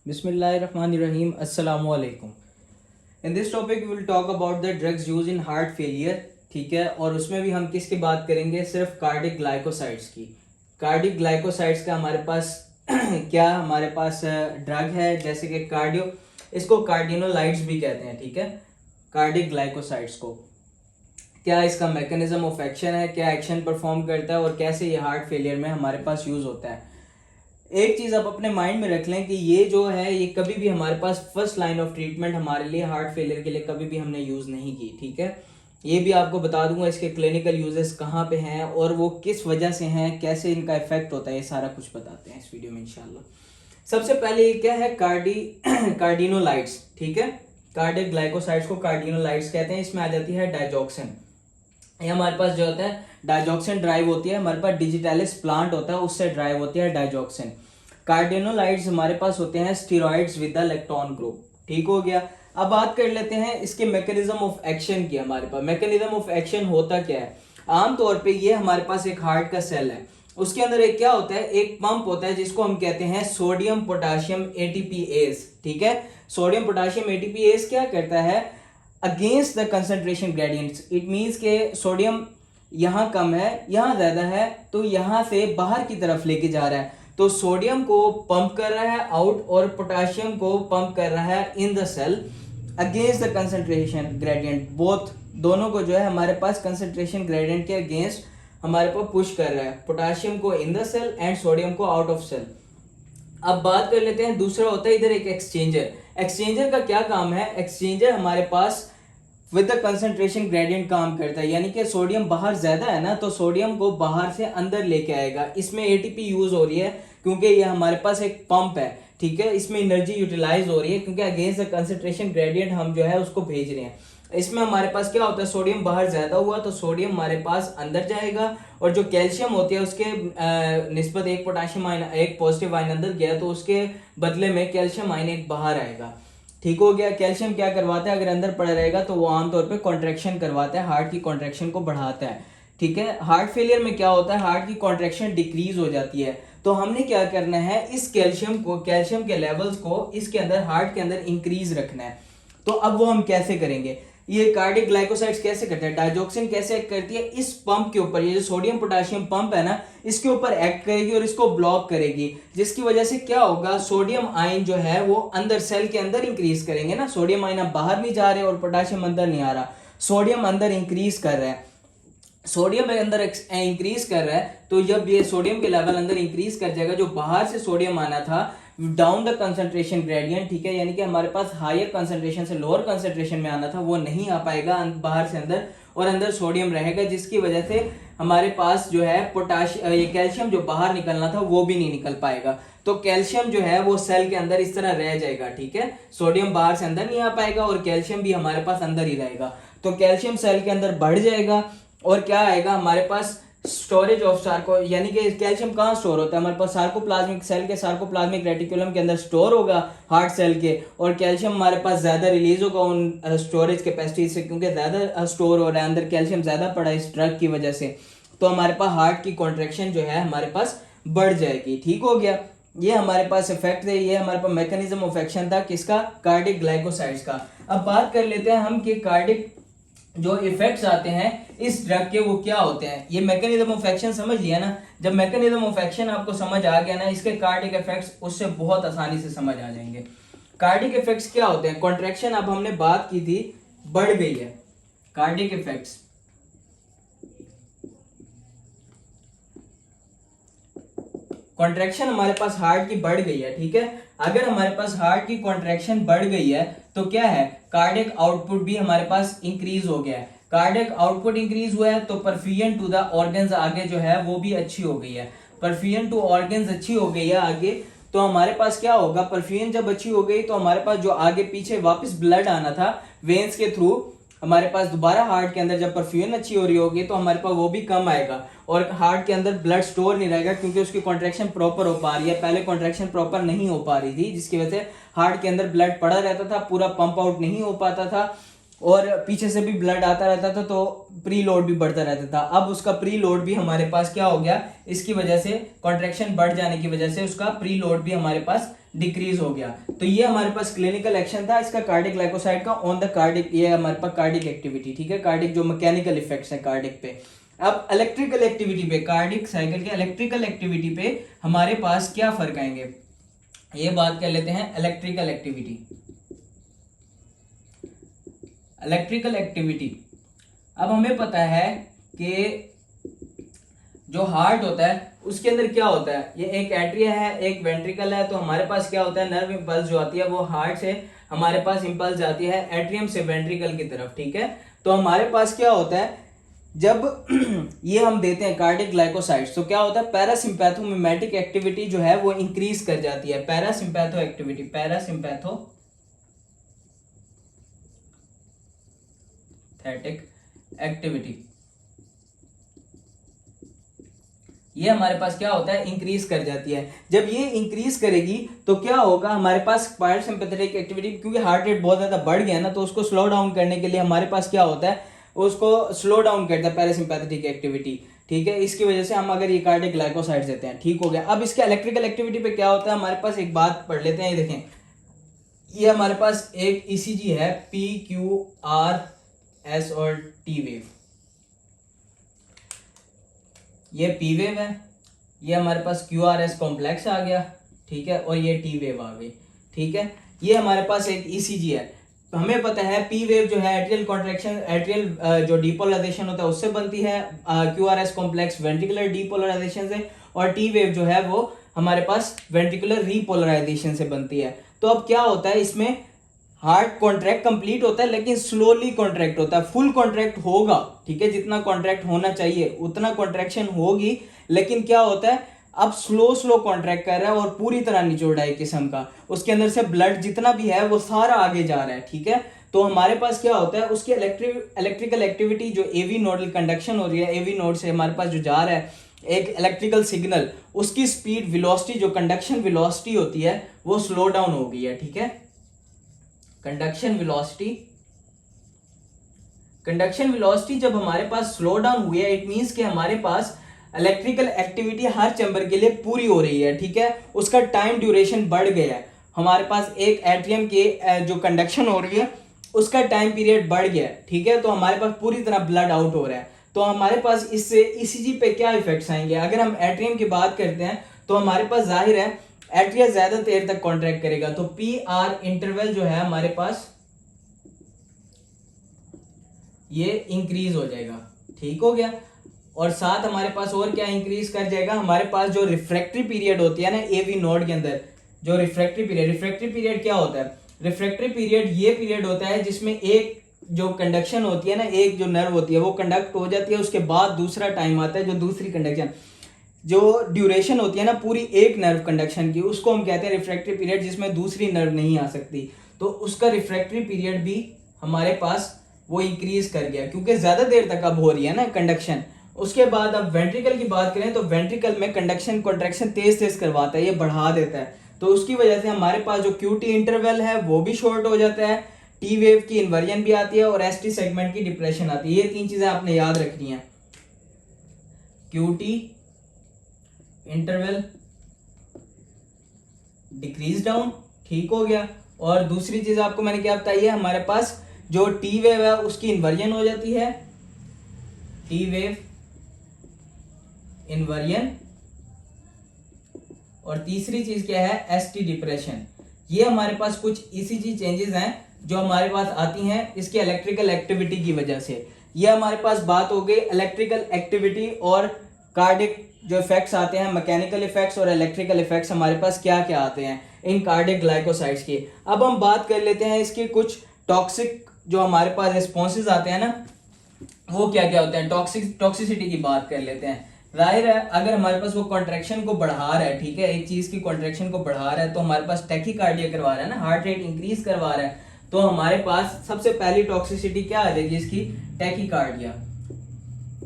Bismillahirrahmanirrahim. Assalamu alaikum. In this topic we will talk about the drugs used in heart failure. ठीक है, और उसमें भी हम किसकी बात करेंगे? सिर्फ कार्डिक ग्लाइकोसाइड्स की। कार्डिक ग्लाइकोसाइड्स का हमारे पास क्या हमारे पास ड्रग है, जैसे कि इसको कार्डिनोलाइड्स भी कहते हैं। ठीक है, कार्डिक ग्लाइकोसाइड्स को क्या इसका मैकेनिज्म ऑफ एक्शन है, क्या एक्शन परफॉर्म करता है और कैसे ये हार्ट फेलियर में हमारे पास यूज होता है। एक चीज आप अपने माइंड में रख लें कि ये जो है ये कभी भी हमारे पास फर्स्ट लाइन ऑफ ट्रीटमेंट हमारे लिए हार्ट फेलियर के लिए कभी भी हमने यूज नहीं की। ठीक है, ये भी आपको बता दूंगा इसके क्लिनिकल यूजेस कहाँ पे हैं और वो किस वजह से हैं, कैसे इनका इफेक्ट होता है, ये सारा कुछ बताते हैं इस वीडियो में इंशाल्लाह। सबसे पहले ये क्या है? कार्डिनोलाइड्स। ठीक है, कार्डिक ग्लाइकोसाइड्स को कार्डिनोलाइड्स कहते हैं। इसमें आ जाती है डाइजॉक्सिन। ये हमारे पास जो होता है डाइजॉक्सिन ड्राइव होती है, हमारे पास डिजिटैलिस प्लांट होता है उससे ड्राइव होती है डाइजॉक्सिन। कार्डिनोलाइड्स हमारे पास होते हैं steroids with the lactone group. ठीक हो गया। अब बात कर लेते हैं इसके मैकेनिज्म ऑफ एक्शन की। हमारे पास मैकेनिज्म ऑफ एक्शन होता क्या है? आमतौर पे ये हमारे पास एक हार्ट का सेल है, उसके अंदर एक क्या होता है, एक पंप होता है जिसको हम कहते हैं सोडियम पोटाशियम एटीपीएस। ठीक है, सोडियम पोटाशियम एटीपीएस क्या करता है? Against the concentration gradients. It means के सोडियम यहाँ कम है, यहाँ ज्यादा है, तो यहाँ से बाहर की तरफ लेके जा रहा है। तो सोडियम को पंप कर रहा है आउट और पोटाशियम को पंप कर रहा है in the cell against the concentration gradient. Both दोनों को जो है हमारे पास कंसंट्रेशन ग्रेडियंट के अगेंस्ट हमारे पास पुश कर रहा है, पोटाशियम को in the cell and sodium को आउट ऑफ सेल। अब बात कर लेते हैं दूसरा होता है इधर एक एक्सचेंजर। एक्सचेंजर का क्या काम है? एक्सचेंजर हमारे पास विद द कंसंट्रेशन ग्रेडियंट काम करता है, यानी कि सोडियम बाहर ज्यादा है ना, तो सोडियम को बाहर से अंदर लेके आएगा। इसमें एटीपी यूज हो रही है क्योंकि ये हमारे पास एक पंप है। ठीक है, इसमें एनर्जी यूटिलाइज हो रही है क्योंकि अगेंस्ट द कंसंट्रेशन ग्रेडियंट हम जो है उसको भेज रहे हैं। इसमें हमारे पास क्या होता है, सोडियम बाहर ज्यादा हुआ तो सोडियम हमारे पास अंदर जाएगा और जो कैल्शियम होती है उसके निस्बत एक पोटेशियम आयन, एक पॉजिटिव आयन अंदर गया तो उसके बदले में कैल्शियम आयन एक बाहर आएगा। ठीक हो गया। कैल्शियम क्या करवाता है? अगर अंदर पड़ा रहेगा तो वो आमतौर पे कॉन्ट्रैक्शन करवाता है, हार्ट की कॉन्ट्रैक्शन को बढ़ाता है। ठीक है, हार्ट फेलियर में क्या होता है, हार्ट की कॉन्ट्रैक्शन डिक्रीज हो जाती है। तो हमने क्या करना है, इस कैल्शियम के लेवल्स को इसके अंदर हार्ट के अंदर इंक्रीज रखना है। तो अब वो हम कैसे करेंगे? ये कार्डिक ग्लाइकोसाइड्स कैसे करते हैं, डाइजॉक्सिन कैसे एक्ट करती है? इस पंप के ऊपर, ये जो सोडियम पोटेशियम पंप है ना, इसके ऊपर एक्ट करेगी और इसको ब्लॉक करेगी, जिसकी वजह से क्या होगा, सोडियम आयन जो है वो अंदर सेल के अंदर इंक्रीज करेंगे ना। सोडियम आयन अब बाहर नहीं जा रहे और पोटेशियम अंदर नहीं आ रहा, सोडियम अंदर इंक्रीज कर रहा है। सोडियम अंदर इंक्रीज कर रहा है तो जब ये सोडियम के लेवल अंदर इंक्रीज कर जाएगा, जो बाहर से सोडियम आना था डाउन द कंसंट्रेशन ग्रेडियंट, ठीक है, यानी कि हमारे पास हायर कंसंट्रेशन से लोअर कंसंट्रेशन में आना था, वो नहीं आ पाएगा बाहर से अंदर, और अंदर सोडियम रहेगा, जिसकी वजह से हमारे पास जो है ये कैल्शियम जो बाहर निकलना था वो भी नहीं निकल पाएगा। तो कैल्शियम जो है वो सेल के अंदर इस तरह रह जाएगा। ठीक है, सोडियम बाहर से अंदर नहीं आ पाएगा और कैल्शियम भी हमारे पास अंदर ही रहेगा। तो कैल्शियम सेल के अंदर बढ़ जाएगा और क्या आएगा हमारे पास, स्टोरेज ऑफ सार्को, यानी कि कैल्शियम कहाँ स्टोर होता है हमारे पास, सार्कोप्लाज्मिक सेल के सार्कोप्लाज्मिक रेटिकुलम के अंदर स्टोर होगा हार्ट सेल के, और कैल्शियम हमारे पास ज्यादा रिलीज होगा उन स्टोरेज कैपेसिटी से, क्योंकि ज्यादा स्टोर हो रहा है अंदर, कैल्शियम ज्यादा पड़ा है इस ड्रग की वजह से, तो हमारे पास हार्ट की कॉन्ट्रैक्शन जो है हमारे पास बढ़ जाएगी। ठीक हो गया, ये हमारे पास इफेक्ट है, ये हमारे पास मैकेनिज्म ऑफ एक्शन था किसका, कार्डिक ग्लाइकोसाइड्स का। अब बात कर लेते हैं हम कि कार्डिक जो इफेक्ट्स आते हैं इस ड्रग के वो क्या होते हैं। ये मैकेनिज्म ऑफ एक्शन समझ लिया ना, जब मैकेनिज्म ऑफ एक्शन आपको समझ आ गया ना, इसके कार्डिक इफेक्ट्स उससे बहुत आसानी से समझ आ जाएंगे। कार्डिक इफेक्ट्स क्या होते हैं? कॉन्ट्रैक्शन अब हमने बात की थी बढ़ गई है, कार्डिक इफेक्ट्स कॉन्ट्रैक्शन हमारे पास हार्ट की बढ़ गई है। ठीक है, अगर हमारे पास हार्ट की कॉन्ट्रैक्शन बढ़ गई है तो क्या है, कार्डिक आउटपुट भी हमारे पास इंक्रीज हो गया है। कार्डिक आउटपुट इंक्रीज हुआ है तो परफ्यूजन टू द ऑर्गन्स आगे जो है वो भी अच्छी हो गई है, परफ्यूजन टू ऑर्गन्स अच्छी हो गई है आगे, तो हमारे पास क्या होगा, परफ्यूजन जब अच्छी हो गई तो हमारे पास जो आगे पीछे वापस ब्लड आना था वेन्स के थ्रू, हमारे पास दोबारा हार्ट के अंदर जब परफ्यूजन अच्छी हो रही होगी तो हमारे पास वो भी कम आएगा और हार्ट के अंदर ब्लड स्टोर नहीं रहेगा, क्योंकि उसकी कॉन्ट्रैक्शन प्रॉपर हो पा रही है, पहले कॉन्ट्रैक्शन प्रॉपर नहीं हो पा रही थी, जिसकी वजह से हार्ट के अंदर ब्लड पड़ा रहता था, पूरा पंप आउट नहीं हो पाता था और पीछे से भी ब्लड आता रहता था, तो प्री लोड भी बढ़ता रहता था। अब उसका प्री लोड भी हमारे पास क्या हो गया, इसकी वजह से कॉन्ट्रैक्शन बढ़ जाने की वजह से उसका प्री लोड भी हमारे पास डिक्रीज हो गया। तो ये हमारे पास क्लिनिकल एक्शन था इसका कार्डिक ग्लाइकोसाइड का ऑन द कार्डिक, ये हमारे पास कार्डिक एक्टिविटी, ठीक है, कार्डिक जो मैकेनिकल इफेक्ट्स है कार्डिक पे। अब इलेक्ट्रिकल एक्टिविटी पे, कार्डिक साइकिल के इलेक्ट्रिकल एक्टिविटी पे हमारे पास क्या फर्क आएंगे, ये बात कर लेते हैं। इलेक्ट्रिकल एक्टिविटी, इलेक्ट्रिकल एक्टिविटी, अब हमें पता है कि जो हार्ट होता है उसके अंदर क्या होता है, ये एक एट्रिया है एक वेंट्रिकल है। तो हमारे पास क्या होता है, नर्व इंपल्स जो आती है वो हार्ट से हमारे पास इंपल्स जाती है एट्रियम से वेंट्रिकल की तरफ, ठीक है। तो हमारे पास क्या होता है, जब ये हम देते हैं कार्डिक ग्लाइकोसाइड्स तो क्या होता है, पैरासिम्पैथोमिमेटिक एक्टिविटी जो है वो इंक्रीज कर जाती है। पैरासिम्पैथो एक्टिविटी, पैरासिम्पैथोथेटिक एक्टिविटी, ये हमारे पास क्या होता है, इंक्रीज कर जाती है। जब ये इंक्रीज करेगी तो क्या होगा, हमारे पास पैरासिम्पैथेटिक एक्टिविटी, क्योंकि हार्ट रेट बहुत ज्यादा बढ़ गया ना, तो उसको स्लो डाउन करने के लिए हमारे पास क्या होता है, उसको स्लो डाउन करता है पैरासिम्पैथेटिक एक्टिविटी, ठीक है। इसकी वजह से हम अगर ये कार्डिक ग्लाइकोसाइड्स देते हैं, ठीक हो गया। अब इसके इलेक्ट्रिकल एक्टिविटी पे क्या होता है, हमारे पास एक बात पढ़ लेते हैं, ये देखें, ये हमारे पास एक ईसीजी है, पी क्यू आर एस और टी वेव, ये पी वेव है, ये हमारे पास क्यू आर एस कॉम्प्लेक्स आ गया, ठीक है, और ये टी वेव आ गई, ठीक है। ये हमारे पास एक ईसीजी है। हमें पता है पी वेव जो है एट्रियल कॉन्ट्रैक्शन, एट्रियल जो डीपोलराइजेशन होता है उससे बनती है, Q R S complex ventricular depolarization से, और टी वेव जो है वो हमारे पास वेंट्रिकुलर रीपोलराइजेशन से बनती है। तो अब क्या होता है, इसमें हार्ट कॉन्ट्रैक्ट कंप्लीट होता है लेकिन स्लोली कॉन्ट्रैक्ट होता है। फुल कॉन्ट्रैक्ट होगा, ठीक है, जितना कॉन्ट्रैक्ट होना चाहिए उतना कॉन्ट्रैक्शन होगी, लेकिन क्या होता है, अब स्लो स्लो कॉन्ट्रैक्ट कर रहा है और पूरी तरह निचोड़ है किस्म का, उसके अंदर से ब्लड जितना भी है वो सारा आगे जा रहा है, ठीक है। तो हमारे पास क्या होता है, उसकी इलेक्ट्रिकल एक्टिविटी जो एवी नोडल कंडक्शन हो रही है, एवी नोड से हमारे पास जो जा रहा है एक इलेक्ट्रिकल सिग्नल, उसकी स्पीड वेलोसिटी जो कंडक्शन वेलोसिटी होती है वो स्लो डाउन हो गई है, ठीक है। कंडक्शन वेलोसिटी जब हमारे पास स्लो डाउन हुई है, इट मींस कि हमारे पास इलेक्ट्रिकल एक्टिविटी हर चैम्बर के लिए पूरी हो रही है, ठीक है, उसका टाइम ड्यूरेशन बढ़ गया है। हमारे पास एक एट्रियम के जो कंडक्शन हो रही है उसका टाइम पीरियड बढ़ गया है, ठीक है। तो हमारे पास पूरी तरह ब्लड आउट हो रहा है। तो हमारे पास इससे ईसीजी पे क्या इफेक्ट्स आएंगे, अगर हम एट्रियम की बात करते हैं तो हमारे पास जाहिर है एट्रिया ज्यादा देर तक कॉन्ट्रैक्ट करेगा, तो पी आर इंटरवल जो है हमारे पास ये इंक्रीज हो जाएगा, ठीक हो गया। और साथ हमारे पास और क्या इंक्रीज कर जाएगा, हमारे पास जो रिफ्रैक्टरी पीरियड होती है ना एवी नोड के अंदर, जो रिफ्रैक्टरी पीरियड क्या होता है, रिफ्रैक्टरी पीरियड ये पीरियड होता है जिसमें एक जो कंडक्शन होती है ना, एक जो नर्व होती है वो कंडक्ट हो जाती है, उसके बाद दूसरा टाइम आता है जो दूसरी कंडक्शन, जो ड्यूरेशन होती है ना पूरी एक नर्व कंडक्शन की, उसको हम कहते हैं रिफ्रैक्टरी पीरियड, जिसमें दूसरी नर्व नहीं आ सकती। तो उसका रिफ्रैक्टरी पीरियड भी हमारे पास वो इंक्रीज कर गया, क्योंकि ज्यादा देर तक अब हो रही है ना कंडक्शन। उसके बाद अब वेंट्रिकल की बात करें तो वेंट्रिकल में कंडक्शन कॉन्ट्रैक्शन तेज तेज करवाता है, ये बढ़ा देता है। तो उसकी वजह से हमारे पास जो क्यूटी इंटरवल है वो भी शॉर्ट हो जाता है, टी वेव की इन्वर्जन भी आती है और एसटी सेगमेंट की डिप्रेशन आती है। ये तीन चीजें आपने याद रखनी है, क्यूटी इंटरवल डिक्रीज डाउन, ठीक हो गया। और दूसरी चीज आपको मैंने क्या बताई है, हमारे पास जो टी वेव है उसकी इन्वर्जन हो जाती है, टी वेव इन्वर्जन। और तीसरी चीज क्या है, एसटी डिप्रेशन। ये हमारे पास कुछ ईसीजी चेंजेस हैं जो हमारे पास आती हैं इसके इलेक्ट्रिकल एक्टिविटी की वजह से। ये हमारे पास बात हो गई इलेक्ट्रिकल एक्टिविटी और कार्डिक जो इफेक्ट्स आते हैं, मैकेनिकल इफेक्ट्स और इलेक्ट्रिकल इफेक्ट्स हमारे पास क्या क्या आते हैं इन कार्डिक ग्लाइकोसाइड्स की। अब हम बात कर लेते हैं इसके कुछ टॉक्सिक जो हमारे पास रिस्पॉन्सेज आते हैं ना, वो क्या क्या होते हैं। टॉक्सिसिटी की बात कर लेते हैं। जाहिर है अगर हमारे पास वो कॉन्ट्रैक्शन को बढ़ा रहा है, ठीक है, एक चीज की कॉन्ट्रैक्शन को बढ़ा रहा है तो हमारे पास टैकीकार्डिया करवा रहा है ना, हार्ट रेट इंक्रीज करवा रहा है, तो हमारे पास सबसे पहली टॉक्सिसिटी क्या आ जाएगी इसकी, टैकीकार्डिया,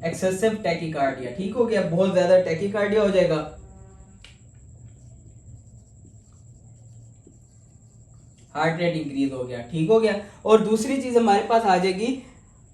एक्सेसिव टैकीकार्डिया, ठीक हो गया, बहुत ज्यादा टैकीकार्डिया हो जाएगा। हार्ट रेट इंक्रीज हो गया, ठीक हो गया। और दूसरी चीज हमारे पास आ जाएगी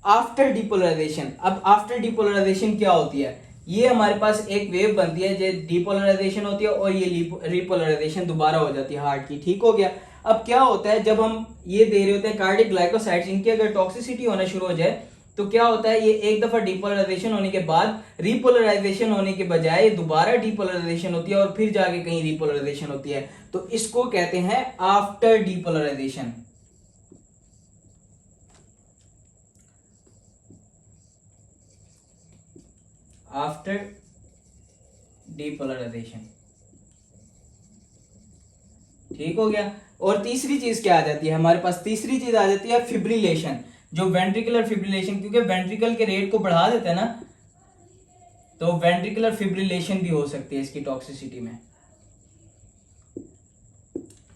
आफ्टर डिपोलराइजेशन। अब आफ्टर डिपोलराइजेशन क्या होती है, ये हमारे पास एक वेव बनती है जो डीपोलराइजेशन होती है और ये रिपोलराइजेशन दोबारा हो जाती है हार्ट की। ठीक हो गया। अब क्या होता है जब हम ये दे रहे होते हैं कार्डिक ग्लाइकोसाइड्स, इनकी अगर टॉक्सिसिटी होना शुरू हो जाए तो क्या होता है, ये एक दफा डिपोलराइजेशन होने के बाद रिपोलराइजेशन होने के बजाय दोबारा डिपोलराइजेशन होती है और फिर जाके कहीं रिपोलराइजेशन होती है। तो इसको कहते हैं आफ्टर डिपोलराइजेशन। After depolarisation. ठीक हो गया। और तीसरी चीज क्या आ जाती है हमारे पास, तीसरी चीज आ जाती है फिब्रिलेशन, जो वेंट्रिकुलर फिब्रिलेशन, क्योंकि वेंट्रिकल के रेट को बढ़ा देता है ना, तो वेंट्रिकुलर फिब्रिलेशन भी हो सकती है इसकी टॉक्सिसिटी में।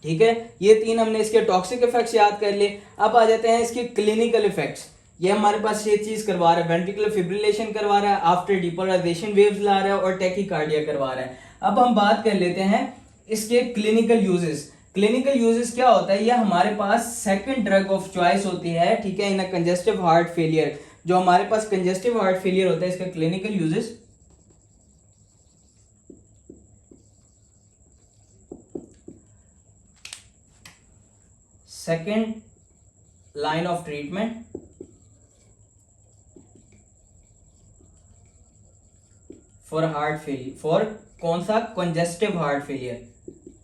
ठीक है, ये तीन हमने इसके टॉक्सिक इफेक्ट्स याद कर लिए। अब आ जाते हैं इसके क्लिनिकल इफेक्ट्स। ये हमारे पास ये चीज करवा रहा है, वेंट्रिकुलर फिब्रिलेशन करवा रहा है, आफ्टर डिपोलराइजेशन वेव्स ला रहा है और टैकीकार्डिया करवा रहा है। अब हम बात कर लेते हैं इसके क्लिनिकल यूजेस। क्लिनिकल यूजेस क्या होता है, ये हमारे पास सेकंड ड्रग ऑफ चॉइस होती है, ठीक है, इन अ कंजेस्टिव हार्ट फेलियर। जो हमारे पास कंजेस्टिव हार्ट फेलियर होता है, इसका clinical uses second line of treatment for heart failure, for कौन सा, कंजेस्टिव हार्ट फेलियर।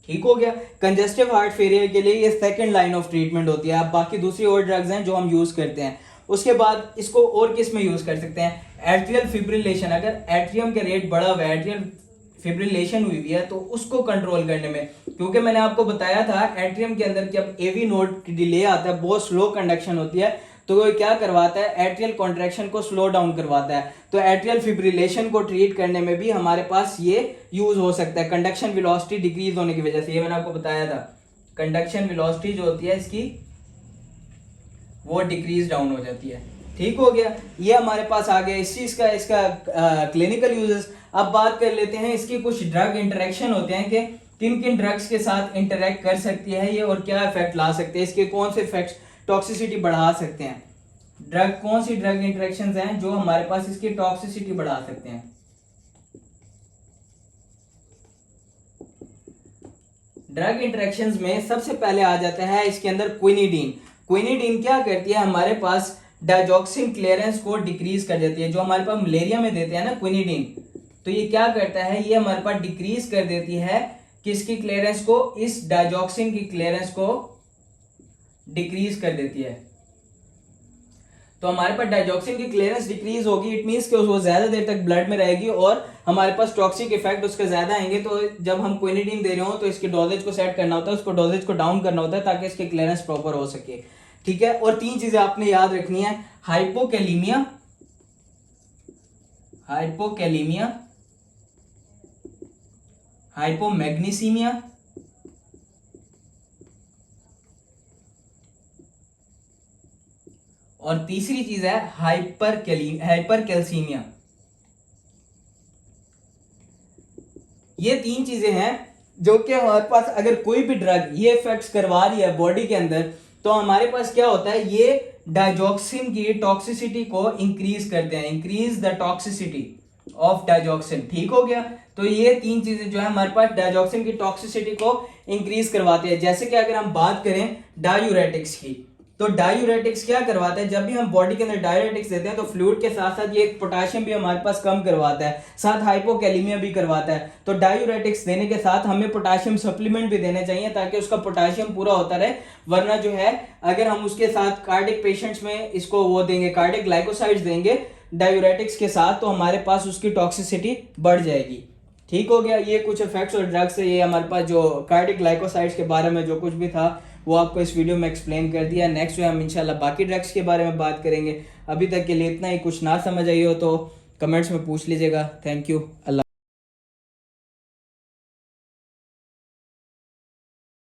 ठीक हो गया। कंजेस्टिव हार्ट फेलियर के लिए ये सेकंड लाइन ऑफ ट्रीटमेंट होती है। अब बाकी दूसरी और ड्रग्स हैं जो हम यूज करते हैं। उसके बाद इसको और किस में यूज कर सकते हैं, एट्रियल फिब्रिलेशन। अगर एट्रियम के रेट बढ़ा हुआ है, एट्रियल फिब्रिलेशन हुई है, तो उसको कंट्रोल करने में, क्योंकि मैंने आपको बताया था एट्रियम के अंदर जब एवी नोड की डिले आता है, बहुत स्लो कंडक्शन होती है, तो वो क्या करवाता है, एट्रियल कॉन्ट्रैक्शन को स्लो डाउन करवाता है। तो एट्रियल फिब्रिलेशन को ट्रीट करने में भी हमारे पास ये यूज हो सकता है, कंडक्शन वेलोसिटी डिक्रीज होने की वजह से। ये मैंने आपको बताया था, कंडक्शन वेलोसिटी जो होती है इसकी वो डिक्रीज डाउन हो जाती है। ठीक हो गया। ये हमारे पास आ गया इस चीज का, इसका क्लिनिकल यूजेस। अब बात कर लेते हैं इसकी कुछ ड्रग इंटरेक्शन होते हैं कि किन किन ड्रग्स के साथ इंटरेक्ट कर सकती है ये और क्या इफेक्ट ला सकते हैं, इसके कौन से इफेक्ट्स टॉक्सिसिटी बढ़ा सकते हैं। ड्रग, कौन सी ड्रग इंटरेक्शंस हैं जो हमारे पास इसकी टॉक्सिसिटी बढ़ा सकते हैं। ड्रग इंटरेक्शंस में सबसे पहले आ जाता है इसके अंदर क्विनिडीन। क्विनिडीन क्या करती है, हमारे पास डायजॉक्सिन क्लियरेंस को डिक्रीज कर देती है। जो हमारे पास मलेरिया में देते हैं ना क्विनिडीन, तो ये क्या करता है, ये हमारे पास डिक्रीज कर देती है किसकी क्लियरेंस को, इस डायजॉक्सिन की क्लियरेंस को डिक्रीज कर देती है। तो हमारे पास डायजॉक्सिन की क्लियरेंस डिक्रीज होगी, इट मींस कि वो ज्यादा देर तक ब्लड में रहेगी और हमारे पास टॉक्सिक इफेक्ट उसके ज्यादा आएंगे। तो जब हम क्विनिडीन दे रहे हो तो इसके डोजेज को सेट करना होता है, उसको डोजेज को डाउन करना होता है ताकि इसकी क्लियरेंस प्रॉपर हो सके। ठीक है। और तीन चीजें आपने याद रखनी है, हाइपोकैलीमिया, हाइपोकैलीमिया, हाइपोमैग्नीसीमिया और तीसरी चीज है हाइपरकैल्सीमिया। ये तीन चीजें हैं जो कि हमारे पास अगर कोई भी ड्रग ये इफेक्ट्स करवा रही है बॉडी के अंदर, तो हमारे पास क्या होता है, ये डायजॉक्सिन की टॉक्सिसिटी को इंक्रीज करते हैं, इंक्रीज द टॉक्सिसिटी ऑफ डायजॉक्सिन। ठीक हो गया। तो ये तीन चीजें जो है हमारे पास डायजॉक्सिन की टॉक्सिसिटी को इंक्रीज करवाते हैं। जैसे कि अगर हम बात करें डायूरेटिक्स की, तो डायूरेटिक्स क्या करवाता है, जब भी हम बॉडी के अंदर डायूरेटिक्स देते हैं तो फ्लूइड के साथ साथ ये पोटेशियम भी हमारे पास कम करवाता है, साथ हाइपोकैलीमिया भी करवाता है। तो डायूरेटिक्स देने के साथ हमें पोटेशियम सप्लीमेंट भी देने चाहिए ताकि उसका पोटेशियम पूरा होता रहे। वरना जो है अगर हम उसके साथ कार्डिक पेशेंट्स में इसको वो देंगे, कार्डिक ग्लाइकोसाइड्स देंगे डायूरेटिक्स के साथ, तो हमारे पास उसकी टॉक्सिसिटी बढ़ जाएगी। ठीक हो गया। ये कुछ इफेक्ट्स और ड्रग्स है, ये हमारे पास जो कार्डिक ग्लाइकोसाइड्स के बारे में जो कुछ भी था वो आपको इस वीडियो में एक्सप्लेन कर दिया। नेक्स्ट में हम इंशाल्लाह बाकी ड्रग्स के बारे में बात करेंगे। अभी तक के लिए इतना ही। कुछ ना समझ आई हो तो कमेंट्स में पूछ लीजिएगा। Thank you. अल्लाह।